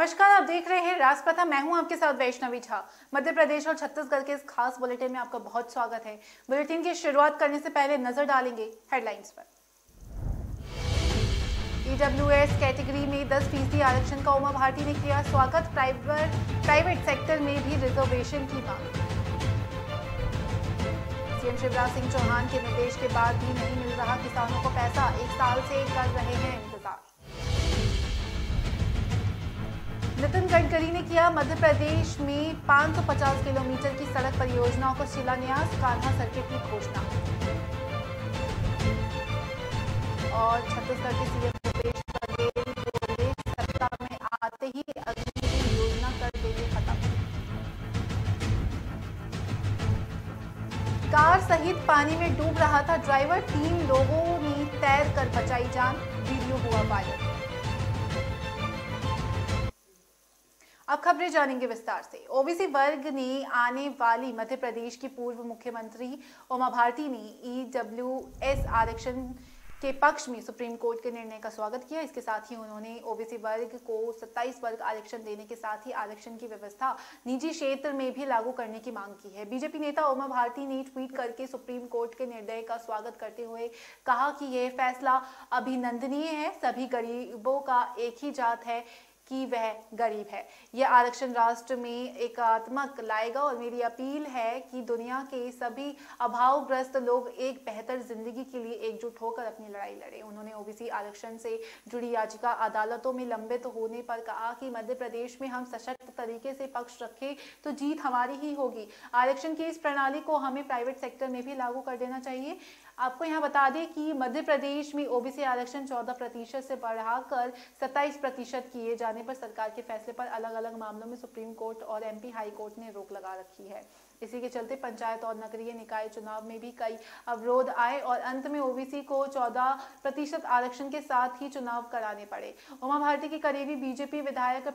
नमस्कार, आप देख रहे हैं राजप्रथा। मैं हूं आपके साथ वैष्णवी झा। मध्य प्रदेश और छत्तीसगढ़ के इस खास बुलेटिन में आपका बहुत स्वागत है। बुलेटिन की शुरुआत करने से पहले नजर डालेंगे हेडलाइंस पर। ईडब्ल्यूएस कैटेगरी में 10% आरक्षण का उमा भारती ने किया स्वागत। प्राइवेट सेक्टर में भी रिजर्वेशन की मांग। सीएम शिवराज सिंह चौहान के निर्देश के बाद भी नहीं मिल रहा किसानों को पैसा, 1 साल से कर रहे हैं इंतजार। नितिन गडकरी ने किया मध्य प्रदेश में 550 किलोमीटर की सड़क परियोजनाओं का शिलान्यास, कान्हा सर्किट की घोषणा। और छत्तीसगढ़ के सीएम भूपेश बघेल बोले, सत्ता में आते ही अग्निवीर योजना कर देंगे खत्म। कार सहित पानी में डूब रहा था ड्राइवर, 3 लोगों ने तैर कर बचाई जान, वीडियो हुआ वायरल। अब खबरें जानेंगे विस्तार से। ओबीसी वर्ग ने आने वाली मध्य प्रदेश की पूर्व मुख्यमंत्री उमा भारती ने ईडब्ल्यूएस आरक्षण के पक्ष में सुप्रीम कोर्ट के निर्णय का स्वागत किया। इसके साथ ही उन्होंने ओबीसी वर्ग को 27 वर्ग आरक्षण देने के साथ ही आरक्षण की व्यवस्था निजी क्षेत्र में भी लागू करने की मांग की है। बीजेपी नेता उमा भारती ने ट्वीट करके सुप्रीम कोर्ट के निर्णय का स्वागत करते हुए कहा कि यह फैसला अभिनंदनीय है। सभी गरीबों का एक ही जात है कि वह गरीब है। यह आरक्षण राष्ट्र में एकात्मक लाएगा और मेरी अपील है कि दुनिया के सभी अभावग्रस्त लोग एक बेहतर जिंदगी के लिए एकजुट होकर अपनी लड़ाई लड़ें। उन्होंने ओबीसी आरक्षण से जुड़ी याचिका अदालतों में लंबित होने पर कहा कि मध्य प्रदेश में हम सशक्त तरीके से पक्ष रखें तो जीत हमारी ही होगी। आरक्षण की इस प्रणाली को हमें प्राइवेट सेक्टर में भी लागू कर देना चाहिए। आपको यहाँ बता दें कि मध्य प्रदेश में ओबीसी आरक्षण 14% से बढ़ाकर 27% किए जाने पर सरकार के फैसले पर अलग अलग मामलों में सुप्रीम कोर्ट और एमपी हाई कोर्ट ने रोक लगा रखी है। इसी के चलते पंचायत और नगरीय निकाय चुनाव में भी कई अवरोध आए और अंत में ओबीसी को 14% आरक्षण के साथ ही चुनाव कराने पड़े। उमा भारती के करीबी बीजेपी विधायक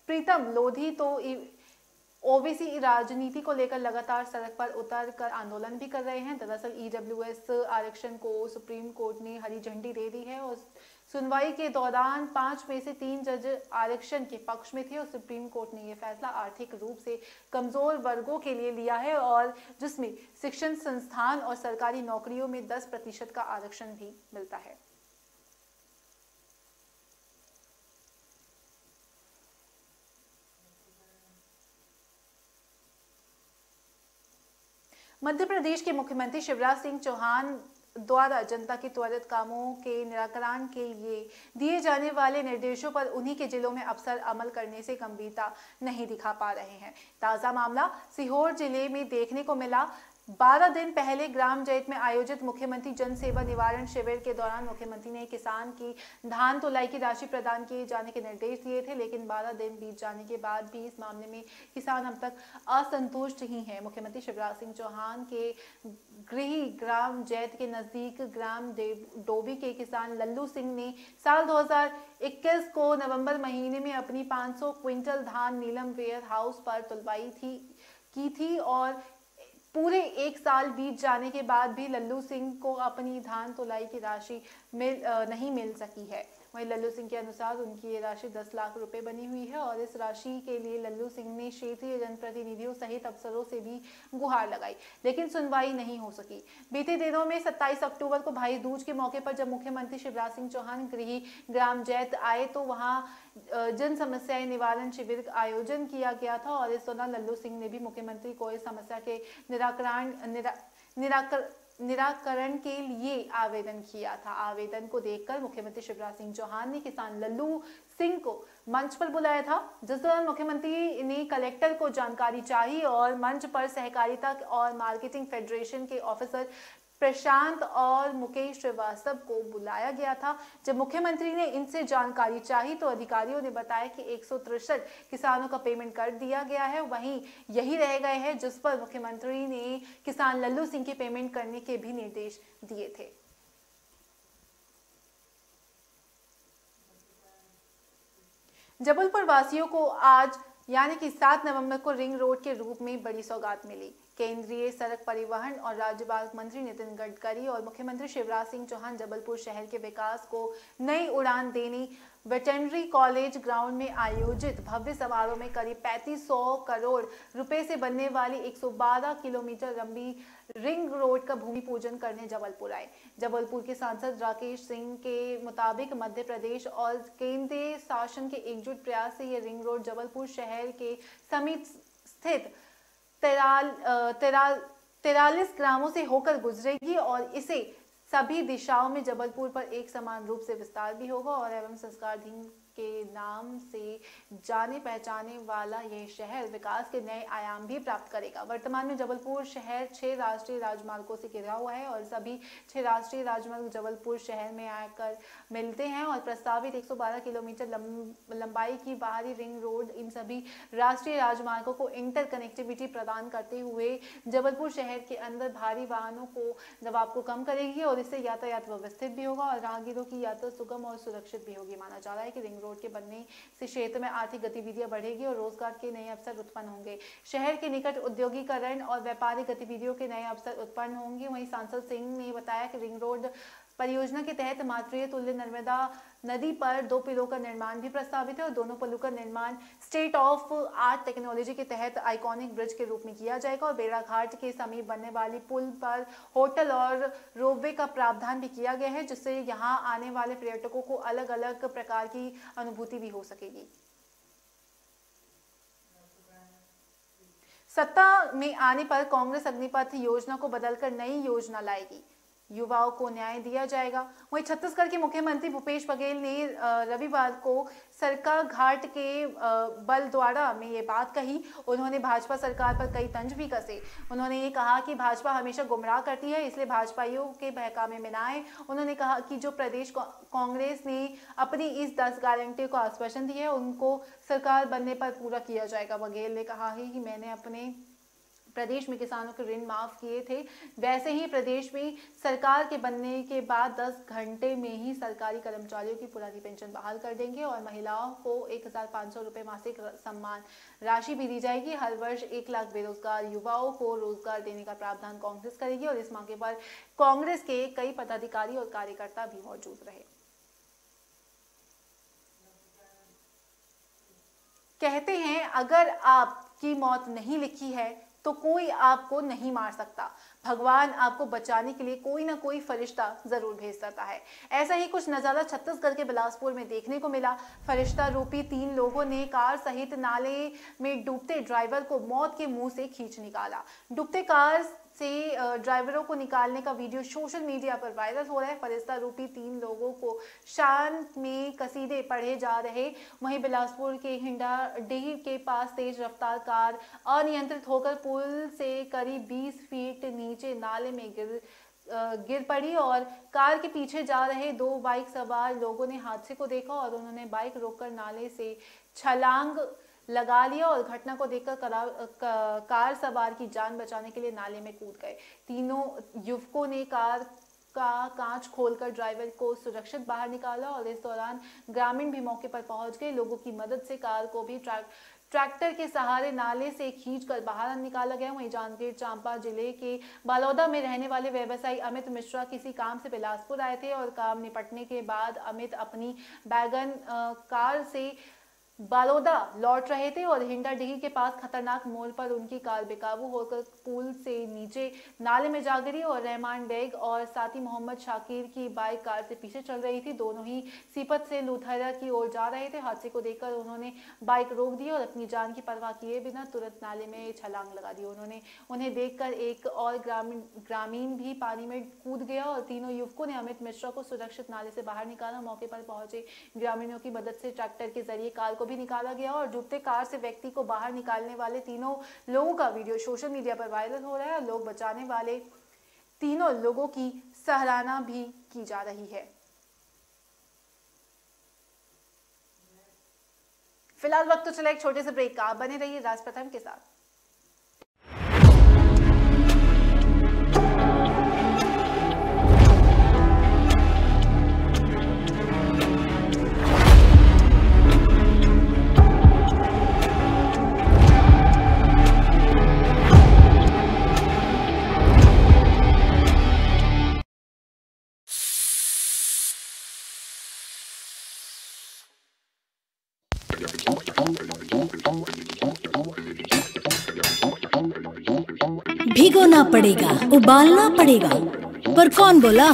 प्रीतम लोधी तो ओबीसी राजनीति को लेकर लगातार सड़क पर उतर कर आंदोलन भी कर रहे हैं। दरअसल ईडब्ल्यूएस आरक्षण को सुप्रीम कोर्ट ने हरी झंडी दे दी है और सुनवाई के दौरान 5 में से 3 जज आरक्षण के पक्ष में थे और सुप्रीम कोर्ट ने यह फैसला आर्थिक रूप से कमजोर वर्गों के लिए लिया है और जिसमें शिक्षण संस्थान और सरकारी नौकरियों में 10% का आरक्षण भी मिलता है। मध्य प्रदेश के मुख्यमंत्री शिवराज सिंह चौहान द्वारा जनता के त्वरित कामों के निराकरण के लिए दिए जाने वाले निर्देशों पर उन्हीं के जिलों में अफसर अमल करने से गंभीरता नहीं दिखा पा रहे हैं। ताजा मामला सीहोर जिले में देखने को मिला। 12 दिन पहले ग्राम जैत में आयोजित मुख्यमंत्री जन सेवा निवारण शिविर के दौरान मुख्यमंत्री ने किसान की धान तुलाई की राशि प्रदान किए जाने के निर्देश दिए थे, लेकिन 12 दिन बीत जाने के बाद भी इस मामले में किसान अब तक असंतुष्ट ही हैं। मुख्यमंत्री शिवराज सिंह चौहान के गृह ग्राम जैत के नजदीक ग्राम डोबी के किसान लल्लू सिंह ने साल 2021 को नवंबर महीने में अपनी 500 क्विंटल धान नीलम वेयर हाउस पर तुलवाई की थी और पूरे 1 साल बीत जाने के बाद भी लल्लू सिंह को अपनी धान तुलाई की राशि नहीं मिल सकी है। वहीं लल्लू सिंह के अनुसार उनकी ये राशि 10 लाख रुपए बनी हुई है और इस राशि के लिए लल्लू सिंह ने क्षेत्रीय जनप्रतिनिधियों सहित अफसरों से भी गुहार लगाई, लेकिन सुनवाई नहीं हो सकी। बीते दिनों में 27 अक्टूबर को भाई दूज के मौके पर जब मुख्यमंत्री शिवराज सिंह चौहान गृह ग्राम जैत आए तो वहां जन समस्याएं निवारण शिविर का आयोजन किया गया था और इस दौरान लल्लू सिंह ने भी मुख्यमंत्री को इस समस्या के निराकरण के लिए आवेदन किया था। आवेदन को देखकर मुख्यमंत्री शिवराज सिंह चौहान ने किसान लल्लू सिंह को मंच पर बुलाया था, जिस दौरान मुख्यमंत्री ने कलेक्टर को जानकारी चाहिए और मंच पर सहकारिता और मार्केटिंग फेडरेशन के ऑफिसर प्रशांत और मुकेश श्रीवास्तव को बुलाया गया था। जब मुख्यमंत्री ने इनसे जानकारी चाही तो अधिकारियों ने बताया कि 163 किसानों का पेमेंट कर दिया गया है, वहीं यही रह गए हैं, जिस पर मुख्यमंत्री ने किसान लल्लू सिंह के पेमेंट करने के भी निर्देश दिए थे। जबलपुर वासियों को आज यानी कि 7 नवंबर को रिंग रोड के रूप में बड़ी सौगात मिली। केंद्रीय सड़क परिवहन और राजमार्ग मंत्री नितिन गडकरी और मुख्यमंत्री शिवराज सिंह चौहान जबलपुर शहर के विकास को नई उड़ान देने वेटरनरी कॉलेज ग्राउंड में आयोजित भव्य समारोह में करीब 3500 करोड़ रुपए से बनने वाली 112 किलोमीटर लंबी रिंग रोड का भूमि पूजन करने जबलपुर आए। जबलपुर के सांसद राकेश सिंह के मुताबिक मध्य प्रदेश और केंद्रीय शासन के एकजुट प्रयास से ये रिंग रोड जबलपुर शहर के समीप स्थित 43 ग्रामों से होकर गुजरेगी और इसे सभी दिशाओं में जबलपुर पर एक समान रूप से विस्तार भी होगा और एवं संस्कारधीन के नाम से जाने पहचाने वाला यह शहर विकास के नए आयाम भी प्राप्त करेगा। वर्तमान में जबलपुर शहर 6 राष्ट्रीय राजमार्गों से घिरा हुआ है और सभी 6 राष्ट्रीय राजमार्ग जबलपुर शहर में आकर मिलते हैं और प्रस्तावित 112 किलोमीटर लंबाई की बाहरी रिंग रोड इन सभी राष्ट्रीय राजमार्गों को इंटर कनेक्टिविटी प्रदान करते हुए जबलपुर शहर के अंदर भारी वाहनों को दबाव को कम करेगी और इससे यातायात व्यवस्थित भी होगा और राहगीरों की यात्रा सुगम और सुरक्षित भी होगी। माना जा रहा है कि रिंग रोड के बनने से क्षेत्र में आर्थिक गतिविधियां बढ़ेगी और रोजगार के नए अवसर उत्पन्न होंगे। शहर के निकट औद्योगिकरण और व्यापारिक गतिविधियों के नए अवसर उत्पन्न होंगे। वहीं सांसद सिंह ने बताया कि रिंग रोड परियोजना के तहत मातृ तुल्य नर्मदा नदी पर 2 पुलों का निर्माण भी प्रस्तावित है और दोनों पुलों का निर्माण स्टेट ऑफ आर्ट टेक्नोलॉजी के तहत आइकॉनिक ब्रिज के रूप में किया जाएगा और बेड़ा घाट के समीप बनने वाली पुल पर होटल और रोपवे का प्रावधान भी किया गया है, जिससे यहां आने वाले पर्यटकों को अलग अलग प्रकार की अनुभूति भी हो सकेगी। सत्ता में आने पर कांग्रेस अग्निपथ योजना को बदलकर नई योजना लाएगी, युवाओं को न्याय दिया जाएगा। वहीं छत्तीसगढ़ के मुख्यमंत्री भूपेश बघेल ने रविवार को सरका घाट के बलद्वारा में ये बात कही। उन्होंने भाजपा सरकार पर कई तंज भी कसे। उन्होंने ये कहा कि भाजपा हमेशा गुमराह करती है, इसलिए भाजपाइयों के बहकावे में ना आए। उन्होंने कहा कि जो प्रदेश कांग्रेस ने अपनी इस 10 गारंटी को आश्वासन दिया है उनको सरकार बनने पर पूरा किया जाएगा। बघेल ने कहा है कि मैंने अपने प्रदेश में किसानों के ऋण माफ किए थे, वैसे ही प्रदेश में सरकार के बनने के बाद 10 घंटे में ही सरकारी कर्मचारियों की पुरानी पेंशन बहाल कर देंगे और महिलाओं को 1500 रुपए मासिक सम्मान राशि भी दी जाएगी। हर वर्ष 1 लाख बेरोजगार युवाओं को रोजगार देने का प्रावधान कांग्रेस करेगी और इस मौके पर कांग्रेस के कई पदाधिकारी और कार्यकर्ता भी मौजूद रहे। कहते हैं अगर आपकी मौत नहीं लिखी है तो कोई आपको नहीं मार सकता, भगवान आपको बचाने के लिए कोई ना कोई फरिश्ता जरूर भेज सकता है। ऐसा ही कुछ नजारा छत्तीसगढ़ के बिलासपुर में देखने को मिला। फरिश्ता रूपी 3 लोगों ने कार सहित नाले में डूबते ड्राइवर को मौत के मुंह से खींच निकाला। डूबते कार से ड्राइवरों को निकालने का वीडियो सोशल मीडिया पर वायरल हो रहा है। फरिश्ता रूपी 3 लोगों को शान में कसीदे पढ़े जा रहे। वहीं बिलासपुर के हिंडाडीह के पास तेज रफ्तार कार अनियंत्रित होकर पुल से करीब 20 फीट नीचे नाले में गिर पड़ी और कार के पीछे जा रहे 2 बाइक सवार लोगों ने हादसे को देखा और उन्होंने बाइक रोककर नाले से छलांग लगा लिया और घटना को देखकर कार सवार की जान बचाने के लिए नाले में कूद गए। तीनों युवकों ने कार का कांच खोलकर ड्राइवर को सुरक्षित बाहर निकाला और इस दौरान ग्रामीण भी मौके पर पहुंच गए। लोगों की मदद से कार को भी ट्रैक्टर के सहारे नाले से खींचकर बाहर निकाला गया। वहीं जांजगीर चांपा जिले के बालोदा में रहने वाले व्यवसायी अमित मिश्रा किसी काम से बिलासपुर आए थे और काम निपटने के बाद अमित अपनी बैगन कार से बालोदा लौट रहे थे और हिंडाडीह के पास खतरनाक मोड़ पर उनकी कार बेकाबू होकर पुल से नीचे नाले में जा गिरी और रहमान बेग और साथी मोहम्मद शाकिर की बाइक कार से पीछे चल रही थी। दोनों ही सीपत से लुधरा की ओर जा रहे थे। हादसे को देखकर उन्होंने बाइक रोक दी और अपनी जान की परवाह किए बिना तुरंत नाले में छलांग लगा दी। उन्हें देखकर एक और ग्रामीण भी पानी में कूद गया और तीनों युवकों ने अमित मिश्रा को सुरक्षित नाले से बाहर निकाला। मौके पर पहुंचे ग्रामीणों की मदद से ट्रैक्टर के जरिए कार को भी निकाला गया और डूबते कार से व्यक्ति को बाहर निकालने वाले तीनों लोगों का वीडियो सोशल मीडिया पर वायरल हो रहा है और लोग बचाने वाले तीनों लोगों की सराहना भी की जा रही है। फिलहाल वक्त तो चला एक छोटे से ब्रेक का, बने रहिए राज प्रथम के साथ। डालना पड़ेगा, उबालना पड़ेगा, पर कौन बोला?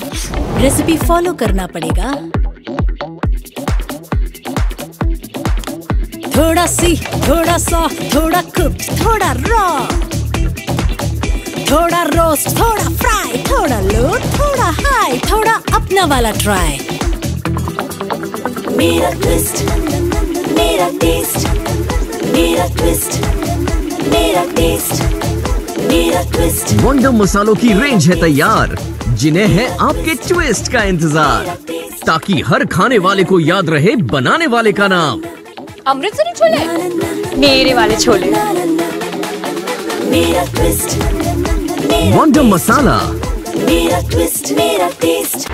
रेसिपी फॉलो करना पड़ेगा। थोड़ा सी, थोड़ा सॉफ्ट, थोड़ा कुक्ड, थोड़ा रॉ, थोड़ा रोस्ट, थोड़ा फ्राई, थोड़ा लो, थोड़ा हाई, थोड़ा अपना वाला ट्राई। मेरा ट्विस्ट, मेरा टेस्ट, मेरा ट्विस्ट, मेरा टेस्ट, मेरा ट्विस्ट। वंडर मसालों की रेंज है तैयार, जिन्हें है आपके ट्विस्ट का इंतजार, ताकि हर खाने वाले को याद रहे बनाने वाले का नाम। अमृतसरी छोले, मेरे वाले छोले। मेरा ट्विस्ट, वंडर मसाला, मेरा ट्विस्ट, मेरा टेस्ट।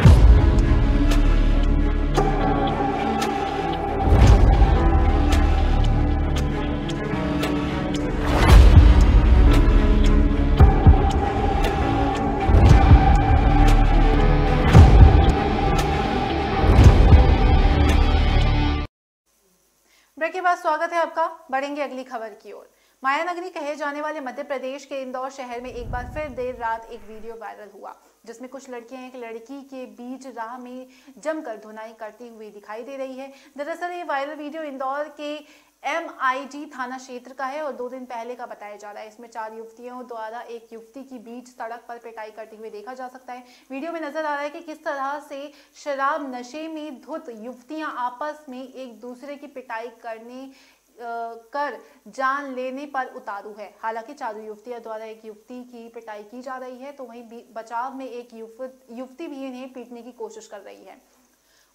ब्रेक के बाद स्वागत है आपका। बढ़ेंगे अगली खबर की ओर। माया नगरी कहे जाने वाले मध्य प्रदेश के इंदौर शहर में एक बार फिर देर रात एक वीडियो वायरल हुआ, जिसमें कुछ लड़कियां एक लड़की के बीच राह में जमकर धुनाई करती हुई दिखाई दे रही है। दरअसल ये वायरल वीडियो इंदौर के MIG थाना क्षेत्र का है और 2 दिन पहले का बताया जा रहा है। इसमें 4 युवतियों द्वारा एक युवती की बीच सड़क पर पिटाई करते हुए देखा जा सकता है। वीडियो में नजर आ रहा है कि किस तरह से शराब नशे में धुत युवतियां आपस में एक दूसरे की पिटाई कर जान लेने पर उतारू है। हालांकि 4 युवतियों द्वारा एक युवती की पिटाई की जा रही है, तो वहीं बचाव में एक युवती भी इन्हें पीटने की कोशिश कर रही है।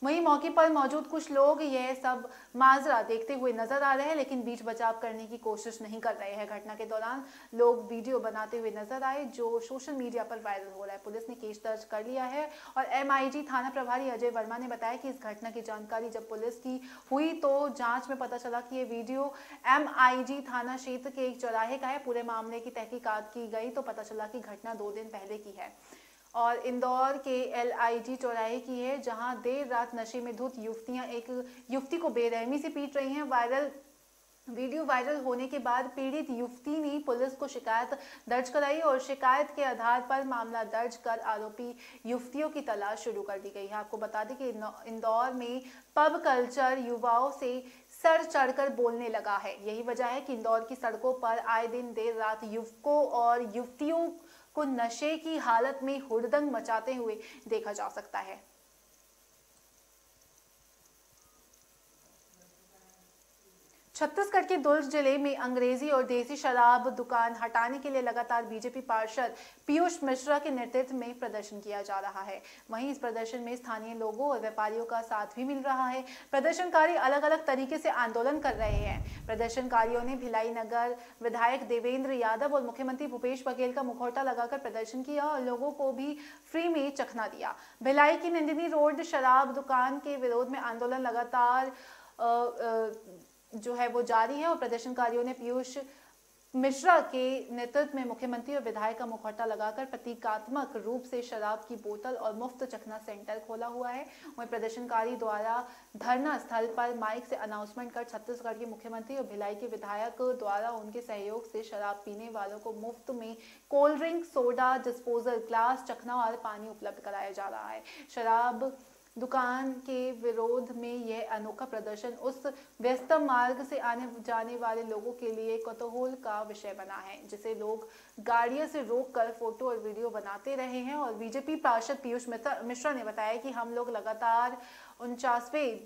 वहीं मौके पर मौजूद कुछ लोग यह सब माजरा देखते हुए नजर आ रहे हैं, लेकिन बीच बचाव करने की कोशिश नहीं कर रहे हैं। घटना के दौरान लोग वीडियो बनाते हुए नजर आए, जो सोशल मीडिया पर वायरल हो रहा है। पुलिस ने केस दर्ज कर लिया है और MIG थाना प्रभारी अजय वर्मा ने बताया कि इस घटना की जानकारी जब पुलिस की हुई तो जांच में पता चला कि ये वीडियो MIG थाना क्षेत्र के एक चौराहे का है। पूरे मामले की तहकीकात की गई तो पता चला कि घटना 2 दिन पहले की है और इंदौर के LIG चौराहे की है, जहां देर रात नशे में धुत युवतियां एक युवती को बेरहमी से पीट रही हैं। वीडियो वायरल होने के बाद पीड़ित युवती ने पुलिस को शिकायत दर्ज कराई और शिकायत के आधार पर मामला दर्ज कर आरोपी युवतियों की तलाश शुरू कर दी गई है। आपको बता दें कि इंदौर में पब कल्चर युवाओं से सर चढ़कर बोलने लगा है। यही वजह है कि इंदौर की सड़कों पर आए दिन देर रात युवकों और युवतियों को नशे की हालत में हुड़दंग मचाते हुए देखा जा सकता है। छत्तीसगढ़ के दुर्ग जिले में अंग्रेजी और देसी शराब दुकान हटाने के लिए लगातार बीजेपी पार्षद पीयूष मिश्रा के नेतृत्व में प्रदर्शन किया जा रहा है। वहीं इस प्रदर्शन में स्थानीय लोगों और व्यापारियों का साथ भी मिल रहा है। प्रदर्शनकारी अलग अलग तरीके से आंदोलन कर रहे हैं। प्रदर्शनकारियों ने भिलाई नगर विधायक देवेंद्र यादव और मुख्यमंत्री भूपेश बघेल का मुखौटा लगाकर प्रदर्शन किया और लोगों को भी फ्री में चखना दिया। भिलाई की नंदिनी रोड शराब दुकान के विरोध में आंदोलन लगातार जो है वो जारी है और प्रदर्शनकारियों ने पीयूष मिश्रा के नेतृत्व में मुख्यमंत्री और विधायक का मुखौटा लगाकर प्रतीकात्मक रूप से शराब की बोतल और मुफ्त चखना सेंटर खोला हुआ है। वहीं प्रदर्शनकारी द्वारा धरना स्थल पर माइक से अनाउंसमेंट कर छत्तीसगढ़ के मुख्यमंत्री और भिलाई के विधायक द्वारा उनके सहयोग से शराब पीने वालों को मुफ्त में cold drink, soda, disposal glass, चखना और पानी उपलब्ध कराया जा रहा है। शराब दुकान के विरोध में यह अनोखा प्रदर्शन उस व्यस्त मार्ग से आने जाने वाले लोगों के लिए कौतूहल का विषय बना है, जिसे लोग गाड़ियों से रोककर फोटो और वीडियो बनाते रहे हैं। और बीजेपी पार्षद पीयूष मिश्रा ने बताया कि हम लोग लगातार 49वें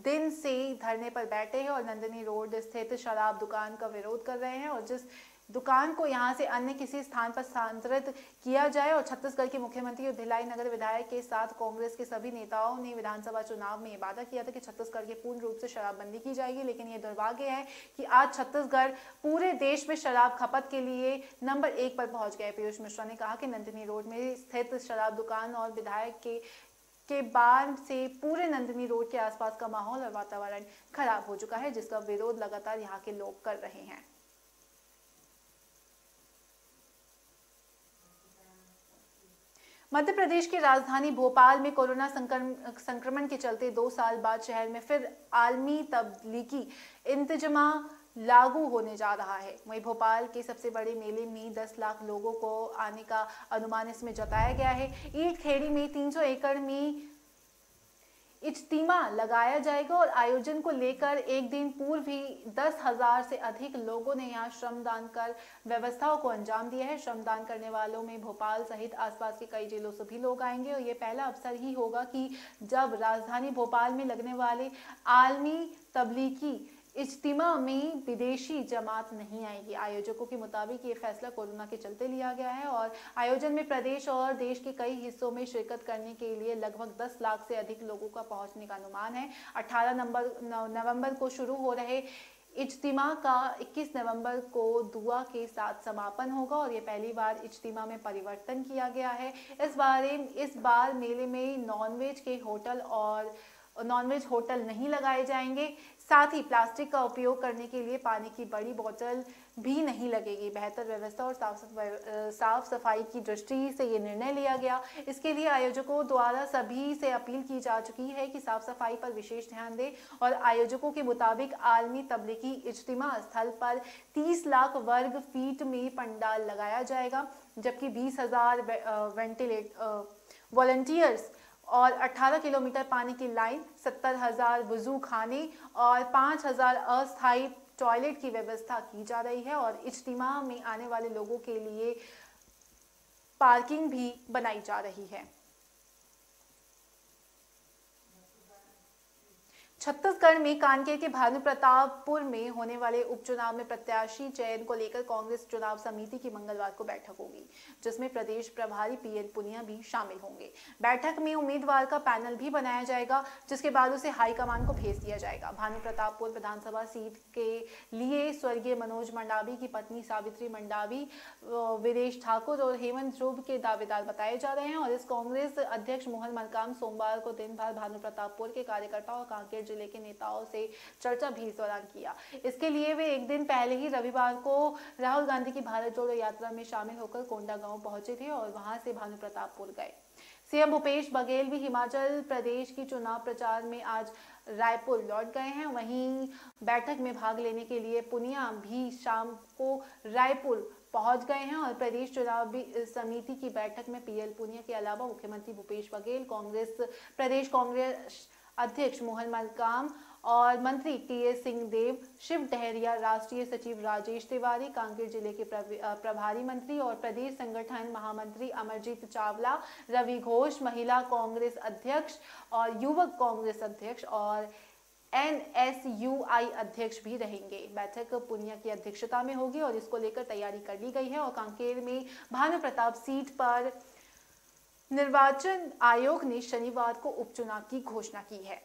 दिन से धरने पर बैठे हैं और नंदिनी रोड स्थित शराब दुकान का विरोध कर रहे हैं और जिस दुकान को यहां से अन्य किसी स्थान पर स्थानांतरित किया जाए। और छत्तीसगढ़ के मुख्यमंत्री और भिलाई नगर विधायक के साथ कांग्रेस के सभी नेताओं ने विधानसभा चुनाव में ये वादा किया था कि छत्तीसगढ़ के पूर्ण रूप से शराबबंदी की जाएगी, लेकिन ये दुर्भाग्य है कि आज छत्तीसगढ़ पूरे देश में शराब खपत के लिए नंबर 1 पर पहुंच गया है। पीयूष मिश्रा ने कहा कि नंदिनी रोड में स्थित शराब दुकान और विधायक के बाद से पूरे नंदिनी रोड के आसपास का माहौल और वातावरण खराब हो चुका है, जिसका विरोध लगातार यहाँ के लोग कर रहे हैं। मध्य प्रदेश की राजधानी भोपाल में कोरोना संक्रमण के चलते 2 साल बाद शहर में फिर आलमी तब्लीगी इंतजाम लागू होने जा रहा है। वहीं भोपाल के सबसे बड़े मेले में 10 लाख लोगों को आने का अनुमान इसमें जताया गया है। ईंट खेड़ी में 300 एकड़ में इज्तिमा लगाया जाएगा और आयोजन को लेकर एक दिन पूर्व ही 10,000 से अधिक लोगों ने यहां श्रमदान कर व्यवस्थाओं को अंजाम दिया है। श्रमदान करने वालों में भोपाल सहित आसपास के कई जिलों से भी लोग आएंगे और ये पहला अवसर ही होगा कि जब राजधानी भोपाल में लगने वाले आलमी तबलीगी इज्तिमा में विदेशी जमात नहीं आएगी। आयोजकों के मुताबिक ये फैसला कोरोना के चलते लिया गया है और आयोजन में प्रदेश और देश के कई हिस्सों में शिरकत करने के लिए लगभग 10 लाख से अधिक लोगों का पहुंचने का अनुमान है। 18 नवंबर को शुरू हो रहे इज्तिमा का 21 नवंबर को दुआ के साथ समापन होगा और ये पहली बार इज्तिमा में परिवर्तन किया गया है। इस बार मेले में नॉनवेज होटल नहीं लगाए जाएंगे। साथ ही प्लास्टिक का उपयोग करने के लिए पानी की बड़ी बोतल भी नहीं लगेगी। बेहतर व्यवस्था और साफ सफाई की दृष्टि से ये निर्णय लिया गया। इसके लिए आयोजकों द्वारा सभी से अपील की जा चुकी है कि साफ सफाई पर विशेष ध्यान दें और आयोजकों के मुताबिक आलमी तबलीगी इज्तिमा स्थल पर 30 लाख वर्ग फीट में पंडाल लगाया जाएगा, जबकि 20,000 वॉलंटियर्स और 18 किलोमीटर पानी की लाइन, 70,000 वुजू खाने और 5,000 अस्थायी टॉयलेट की व्यवस्था की जा रही है और इज्तिमा में आने वाले लोगों के लिए पार्किंग भी बनाई जा रही है। छत्तीसगढ़ में कांकेर के भानु प्रतापपुर में होने वाले उपचुनाव में प्रत्याशी चयन को लेकर कांग्रेस चुनाव समिति की मंगलवार को बैठक होगी, जिसमें प्रदेश प्रभारी पीएल पुनिया भी शामिल होंगे। बैठक में उम्मीदवार का पैनल भी बनाया जाएगा, जिसके बाद उसे हाईकमान को भेज दिया जाएगा। भानु प्रतापपुर विधानसभा सीट के लिए स्वर्गीय मनोज मंडावी की पत्नी सावित्री मंडावी, विदेश ठाकुर और हेमंत ध्रुव के दावेदार बताए जा रहे हैं और इस कांग्रेस अध्यक्ष मोहन मरकाम सोमवार को दिन भर भानु प्रतापपुर के कार्यकर्ताओं और कांकेर जिले के नेताओं से चर्चा भी इस दौरान किया। इसके लिए वे एक दिन पहले ही रविवार को राहुल गांधी की भारत जोड़ो यात्रा में शामिल होकर कोंडागांव पहुंचे थे और वहां से भानु प्रतापपुर गए। सीएम भूपेश बघेल भी हिमाचल प्रदेश की चुनाव प्रचार में आज रायपुर लौट गए हैं। वहीं बैठक में भाग लेने के लिए पुनिया भी शाम को रायपुर पहुंच गए हैं और प्रदेश चुनाव समिति की बैठक में पीएल पुनिया के अलावा मुख्यमंत्री भूपेश बघेल, प्रदेश कांग्रेस अध्यक्ष मोहन मरकाम और मंत्री टीएस सिंहदेव, शिव डहरिया, राष्ट्रीय सचिव राजेश तिवारी, कांकेर जिले के प्रभारी मंत्री और प्रदेश संगठन महामंत्री अमरजीत चावला, रवि घोष, महिला कांग्रेस अध्यक्ष और युवक कांग्रेस अध्यक्ष और NSUI अध्यक्ष भी रहेंगे। बैठक पुनिया की अध्यक्षता में होगी और इसको लेकर तैयारी कर ली गई है और कांकेर में भानु प्रताप सीट पर निर्वाचन आयोग ने शनिवार को उपचुनाव की घोषणा की है।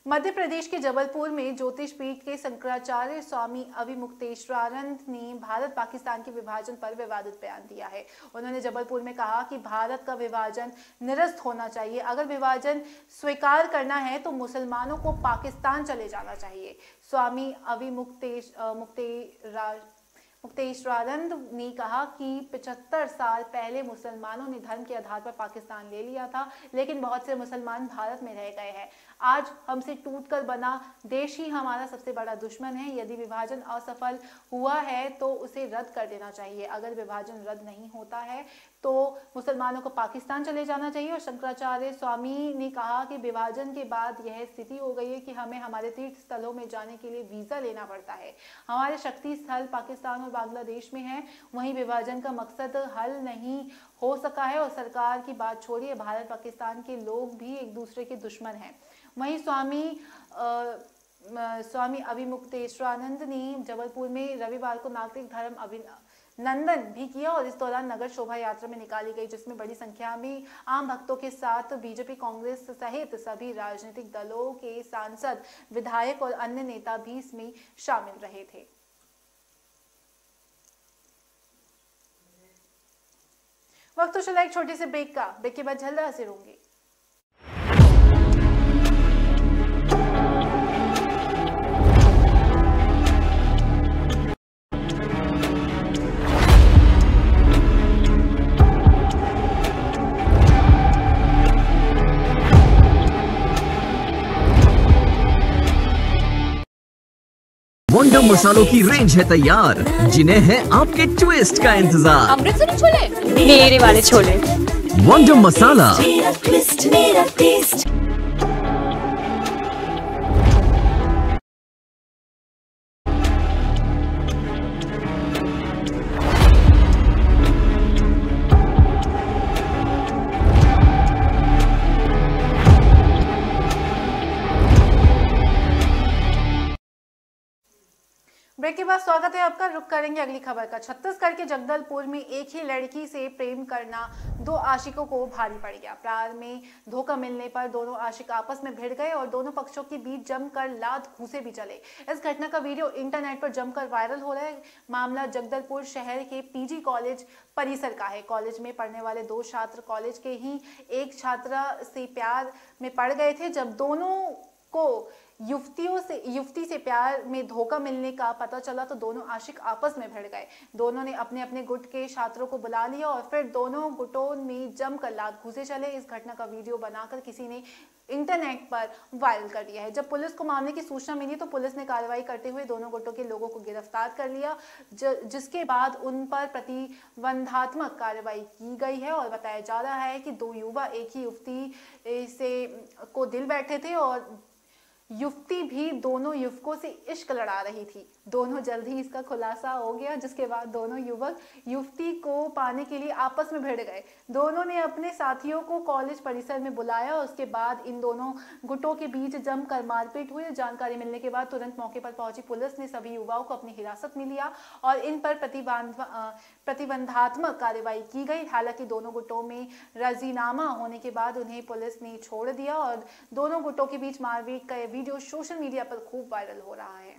मध्य प्रदेश के जबलपुर में ज्योतिष पीठ के शंकराचार्य स्वामी अविमुक्तेश्वरानंद ने भारत पाकिस्तान के विभाजन पर विवादित बयान दिया है। उन्होंने जबलपुर में कहा कि भारत का विभाजन निरस्त होना चाहिए। अगर विभाजन स्वीकार करना है तो मुसलमानों को पाकिस्तान चले जाना चाहिए। स्वामी मुक्तेश्वरानंद ने कहा कि 75 साल पहले मुसलमानों ने धर्म के आधार पर पाकिस्तान ले लिया था, लेकिन बहुत से मुसलमान भारत में रह गए हैं। आज हमसे टूटकर बना देश ही हमारा सबसे बड़ा दुश्मन है। यदि विभाजन असफल हुआ है तो उसे रद्द कर देना चाहिए। अगर विभाजन रद्द नहीं होता है तो मुसलमानों को पाकिस्तान चले जाना चाहिए। और शंकराचार्य स्वामी ने कहा कि विभाजन के बाद यह स्थिति हो गई है कि हमें हमारे तीर्थ स्थलों में जाने के लिए वीजा लेना पड़ता है। हमारे शक्ति स्थल पाकिस्तान और बांग्लादेश में है। वहीं विभाजन का मकसद हल नहीं हो सका है और सरकार की बात छोड़िए, भारत पाकिस्तान के लोग भी एक दूसरे के दुश्मन हैं। वहीं स्वामी अविमुक्तेश्वरानंद ने जबलपुर में रविवार को नागरिक धर्म अभिनंदन भी किया और इस दौरान नगर शोभा यात्रा में निकाली गई, जिसमें बड़ी संख्या में आम भक्तों के साथ बीजेपी, कांग्रेस सहित सभी राजनीतिक दलों के सांसद, विधायक और अन्य नेता भी इसमें शामिल रहे थे। वक्त तो चला एक छोटे से ब्रेक का। ब्रेक के बाद जल्द हाजिर होंगे। वंडर मसालों की रेंज है तैयार, जिन्हें है आपके ट्विस्ट का इंतजार। अमृतसरी छोले, मेरे वाले छोले। वंडर मसाला। ब्रेक के बाद स्वागत है आपका। रुक करेंगे अगली खबर का। छत्तीसगढ़ के जगदलपुर में एक ही लड़की से प्रेम करना दो आशिकों को भारी पड़ गया। प्यार में धोखा मिलने पर दोनों आशिक आपस में भिड़ गए और दोनों पक्षों के बीच जमकर लात घूंसे भी चले। इस घटना का वीडियो इंटरनेट पर जमकर वायरल हो रहा है। मामला जगदलपुर शहर के पीजी कॉलेज परिसर का है। कॉलेज में पढ़ने वाले दो छात्र कॉलेज के ही एक छात्रा से प्यार में पड़ गए थे। जब दोनों को युवती से प्यार में धोखा मिलने का पता चला तो दोनों आशिक आपस में भिड़ गए। दोनों ने अपने अपने गुट के छात्रों को बुला लिया और फिर दोनों गुटों में जमकर लात घूंसे चले। इस घटना का वीडियो बनाकर किसी ने इंटरनेट पर वायरल कर दिया है। जब पुलिस को मामले की सूचना मिली तो पुलिस ने कार्रवाई करते हुए दोनों गुटों के लोगों को गिरफ्तार कर लिया, जिसके बाद उन पर प्रतिबंधात्मक कार्रवाई की गई है। और बताया जा रहा है कि दो युवा एक ही युवती से को दिल बैठे थे और युवती भी दोनों युवकों से इश्क लड़ा रही थी। दोनों जल्द ही इसका खुलासा हो गया, जिसके बाद दोनों युवक युवती को पाने के लिए आपस में भिड़ गए। दोनों ने अपने साथियों को कॉलेज परिसर में बुलाया और उसके बाद इन दोनों गुटों के बीच जमकर मारपीट हुई। जानकारी मिलने के बाद तुरंत मौके पर पहुंची पुलिस ने सभी युवाओं को अपनी हिरासत में लिया और इन पर प्रतिबंधात्मक कार्रवाई की गई। हालांकि दोनों गुटों में राजीनामा होने के बाद उन्हें पुलिस ने छोड़ दिया और दोनों गुटों के बीच मारपीट का वीडियो सोशल मीडिया पर खूब वायरल हो रहा है।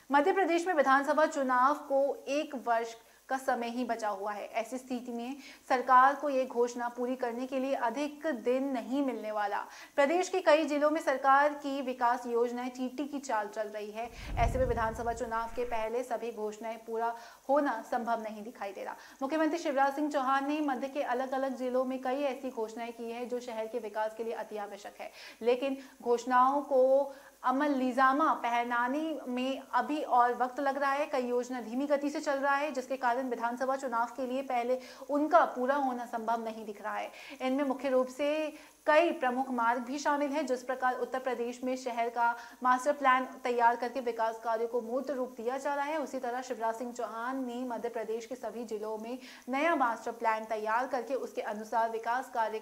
मध्य प्रदेश में विधानसभा चुनाव को 1 वर्ष का समय ही बचा हुआ है। ऐसी स्थिति में सरकार को यह घोषणा पूरी करने के लिए अधिक दिन नहीं मिलने वाला। प्रदेश के कई जिलों में सरकार की विकास योजनाएं चींटी की चाल चल रही है। ऐसे में विधानसभा चुनाव के पहले सभी घोषणाएं पूरा होना संभव नहीं दिखाई दे रहा। मुख्यमंत्री शिवराज सिंह चौहान ने मध्य के अलग अलग जिलों में कई ऐसी घोषणाएं की है जो शहर के विकास के लिए अति आवश्यक है, लेकिन घोषणाओं को अमलीजामा पहनाने में अभी और वक्त लग रहा है। कई योजना धीमी गति से चल रहा है, जिसके कारण विधानसभा चुनाव के लिए पहले उनका पूरा होना संभव नहीं दिख रहा है। इनमें मुख्य रूप से कई प्रमुख मार्ग भी शामिल हैं। जिस प्रकार उत्तर प्रदेश में शहर का मास्टर प्लान तैयार करके विकास कार्यों को मूर्त रूप दिया जा रहा है, उसी तरह शिवराज सिंह चौहान ने मध्य प्रदेश के सभी जिलों में नया मास्टर प्लान तैयार करके उसके अनुसार विकास कार्य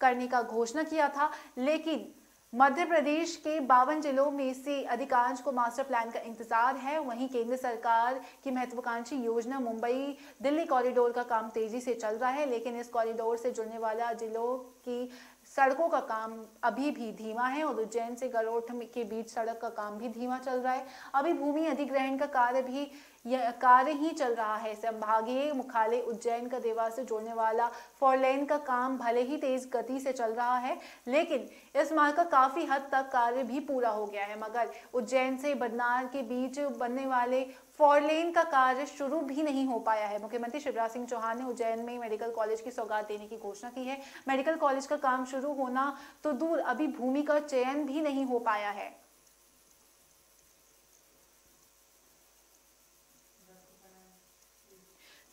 करने का घोषणा किया था। लेकिन मध्य प्रदेश के 52 जिलों में से अधिकांश को मास्टर प्लान का इंतजार है। वहीं केंद्र सरकार की महत्वाकांक्षी योजना मुंबई दिल्ली कॉरिडोर का काम तेजी से चल रहा है, लेकिन इस कॉरिडोर से जुड़ने वाला जिलों की सड़कों का काम अभी भी धीमा है और उज्जैन से गरोठ के बीच सड़क का काम भी धीमा चल रहा है। अभी भूमि अधिग्रहण का कार्य ही चल रहा है। संभागीय मुख्यालय उज्जैन का देवास से जोड़ने वाला 4 लेन का काम भले ही तेज गति से चल रहा है, लेकिन इस मार्ग का काफी हद तक कार्य भी पूरा हो गया है। मगर उज्जैन से बदनार के बीच बनने वाले 4 लेन का कार्य शुरू भी नहीं हो पाया है। मुख्यमंत्री शिवराज सिंह चौहान ने उज्जैन में मेडिकल कॉलेज की सौगात देने की घोषणा की है। मेडिकल कॉलेज का काम शुरू होना तो दूर, अभी भूमि का चयन भी नहीं हो पाया है।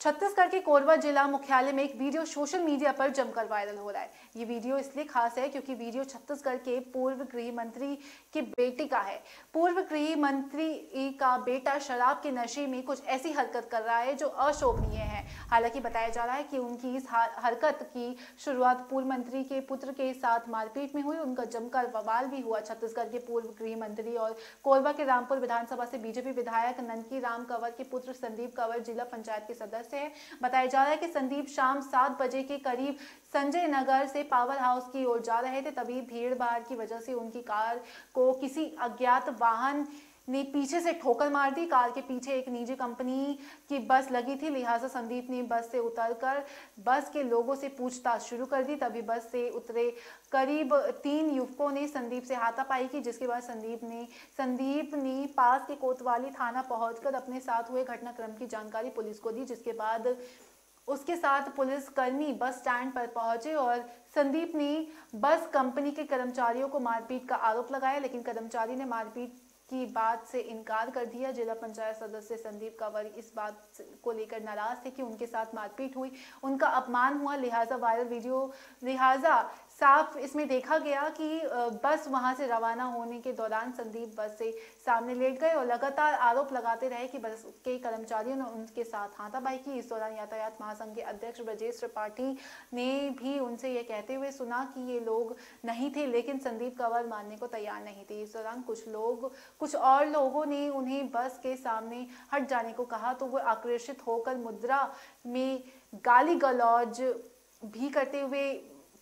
छत्तीसगढ़ के कोरबा जिला मुख्यालय में एक वीडियो सोशल मीडिया पर जमकर वायरल हो रहा है। ये वीडियो इसलिए खास है क्योंकि वीडियो छत्तीसगढ़ के पूर्व गृह मंत्री के बेटे का है। पूर्व गृह मंत्री का बेटा शराब के नशे में कुछ ऐसी हरकत कर रहा है जो अशोभनीय है। हालांकि बताया जा रहा है कि उनकी इस हरकत की शुरुआत पूर्व मंत्री के पुत्र के साथ मारपीट में हुई। उनका जमकर बवाल भी हुआ। छत्तीसगढ़ के पूर्व गृह मंत्री और कोरबा के रामपुर विधानसभा से बीजेपी विधायक ननकी राम कंवर के पुत्र संदीप कंवर जिला पंचायत के सदस्य है। बताया जा रहा है कि संदीप शाम 7 बजे के करीब संजय नगर से पावर हाउस की ओर जा रहे थे। तभी भीड़ भाड़ की वजह से उनकी कार को किसी अज्ञात वाहन ने पीछे से ठोकर मार दी। कार के पीछे एक निजी कंपनी की बस लगी थी, लिहाजा संदीप ने बस से उतरकर बस के लोगों से पूछताछ शुरू कर दी। तभी बस से उतरे करीब 3 युवकों ने संदीप से हाथापाई की, जिसके बाद संदीप ने पास के कोतवाली थाना पहुंचकर अपने साथ हुए घटनाक्रम की जानकारी पुलिस को दी, जिसके बाद उसके साथ पुलिस कर्मी बस स्टैंड पर पहुंचे और संदीप ने बस कंपनी के कर्मचारियों को मारपीट का आरोप लगाया, लेकिन कर्मचारी ने मारपीट की बात से इनकार कर दिया। जिला पंचायत सदस्य संदीप कंवर इस बात को लेकर नाराज थे कि उनके साथ मारपीट हुई, उनका अपमान हुआ, लिहाजा वायरल वीडियो साफ इसमें देखा गया कि बस वहां से रवाना होने के दौरान संदीप बस से सामने लेट गए और लगातार आरोप लगाते रहे कि बस के कर्मचारियों ने उनके साथ हाथापाई की। इस दौरान यातायात महासंघ के अध्यक्ष ब्रजेश त्रिपाठी ने भी उनसे यह कहते हुए सुना कि ये लोग नहीं थे, लेकिन संदीप कंवर मानने को तैयार नहीं थे। इस दौरान कुछ और लोगों ने उन्हें बस के सामने हट जाने को कहा तो वो आक्रोशित होकर मुद्रा में गाली गलौज भी करते हुए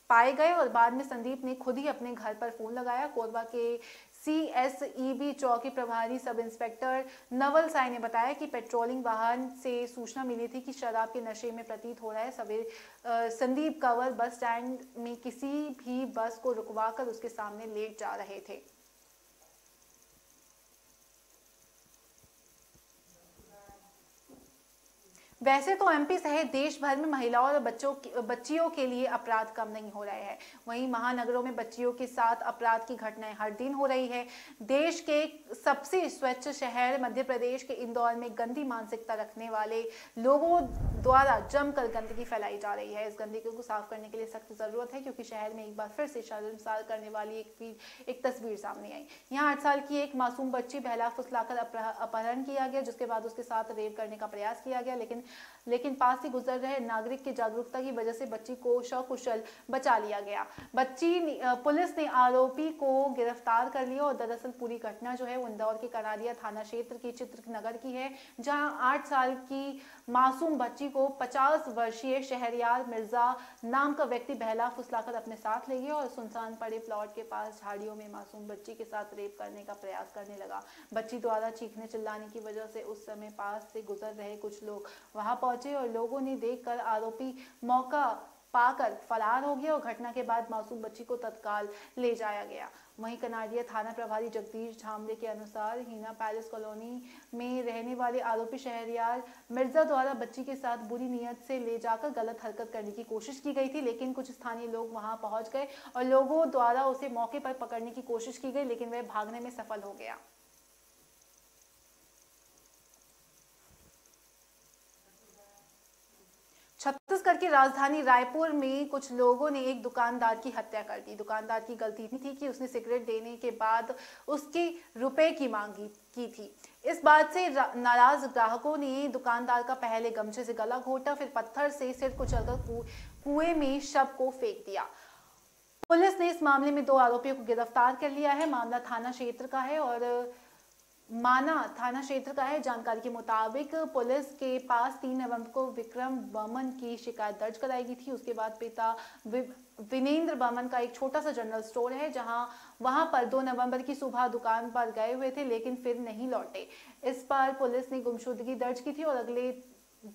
पाए गए और बाद में संदीप ने खुद ही अपने घर पर फोन लगाया। कोरबा के CSEB चौकी प्रभारी सब इंस्पेक्टर नवल साई ने बताया कि पेट्रोलिंग वाहन से सूचना मिली थी कि शराब के नशे में प्रतीत हो रहा है सवेरे संदीप कंवर बस स्टैंड में किसी भी बस को रुकवाकर उसके सामने लेट जा रहे थे। वैसे तो MP सहित देश भर में महिलाओं और बच्चियों के लिए अपराध कम नहीं हो रहे हैं, वहीं महानगरों में बच्चियों के साथ अपराध की घटनाएं हर दिन हो रही है। देश के सबसे स्वच्छ शहर मध्य प्रदेश के इंदौर में गंदी मानसिकता रखने वाले लोगों द्वारा जमकर गंदगी फैलाई जा रही है। इस गंदगी को साफ करने के लिए सख्त जरूरत है, क्योंकि शहर में एक बार फिर से शर्मसार करने वाली एक तस्वीर सामने आई। यहाँ 8 साल की एक मासूम बच्ची बहला फुसलाकर अपहरण किया गया, जिसके बाद उसके साथ रेप करने का प्रयास किया गया, लेकिन पास से गुजर रहे नागरिक की जागरूकता की वजह से बच्ची को सकुशल बचा लिया गया। पुलिस ने आरोपी को गिरफ्तार कर लिया और दरअसल पूरी घटना जो है वो इंदौर के कनाडिया थाना क्षेत्र की चित्रनगर की है, जहां 8 साल की मासूम बच्ची को 50 वर्षीय शहरयार मिर्जा नाम का व्यक्ति बहला फुसलाकर अपने साथ ले गया और सुनसान पड़े प्लॉट के पास झाड़ियों में मासूम बच्ची के साथ रेप करने का प्रयास करने लगा। बच्ची द्वारा चीखने चिल्लाने की वजह से उस समय पास से गुजर रहे कुछ लोग वहां पहुंचे और लोगों ने देखकर आरोपी मौका पाकर फरार हो गया और घटना के बाद मासूम बच्ची को तत्काल ले जाया गया। वहीं कनाडिया थाना प्रभारी जगदीश झामरे के अनुसार हीना पैलेस कॉलोनी में रहने वाले आरोपी शहरयार मिर्जा द्वारा बच्ची के साथ बुरी नीयत से ले जाकर गलत हरकत करने की कोशिश की गई थी, लेकिन कुछ स्थानीय लोग वहां पहुंच गए और लोगों द्वारा उसे मौके पर पकड़ने की कोशिश की गई, लेकिन वह भागने में सफल हो गया। छत्तीसगढ़ की राजधानी रायपुर में कुछ लोगों ने एक दुकानदार की हत्या कर दी। दुकानदार की गलती नहीं थी कि उसने सिगरेट देने के बाद उसके रुपए की मांग की थी। इस बात से नाराज ग्राहकों ने दुकानदार का पहले गमछे से गला घोटा, फिर पत्थर से सिर कुचलकर कुएं में शव को फेंक दिया। पुलिस ने इस मामले में 2 आरोपियों को गिरफ्तार कर लिया है। मामला थाना क्षेत्र का है और माना थाना क्षेत्र का है। जानकारी के मुताबिक पुलिस के पास 3 नवंबर को विक्रम बर्मन की शिकायत दर्ज कराई गई थी। उसके बाद पिता विनेंद्र बर्मन का एक छोटा सा जनरल स्टोर है, वहां पर 2 नवंबर की सुबह दुकान पर गए हुए थे, लेकिन फिर नहीं लौटे। इस पर पुलिस ने गुमशुदगी दर्ज की थी और अगले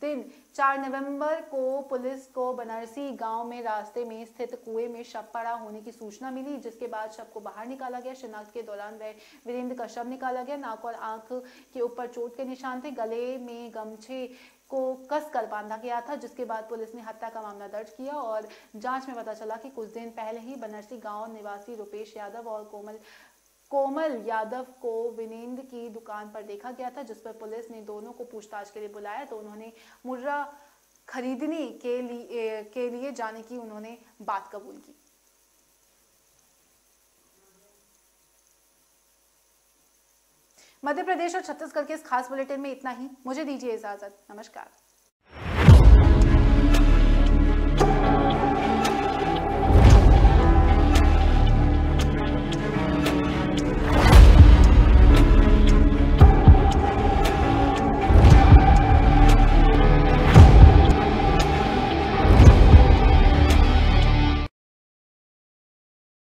दिन 4 नवंबर को पुलिस को बनारसी गांव में रास्ते में स्थित कुएं में शव पड़ा होने की सूचना मिली, जिसके बाद शव को बाहर निकाला गया। शिनाख्त के दौरान वह वीरेंद्र का शव निकाला गया। नाक और आंख के ऊपर चोट के निशान थे। गले में गमछे को कसकर बांधा गया था, जिसके बाद पुलिस ने हत्या का मामला दर्ज किया और जांच में पता चला कि कुछ दिन पहले ही बनारसी गांव निवासी रुपेश यादव और कोमल यादव को विनेंद्र की दुकान पर देखा गया था, जिस पर पुलिस ने दोनों को पूछताछ के लिए बुलाया तो उन्होंने मुर्रा खरीदने के लिए जाने की उन्होंने बात कबूल की। मध्य प्रदेश और छत्तीसगढ़ के इस खास बुलेटिन में इतना ही। मुझे दीजिए इजाजत। नमस्कार।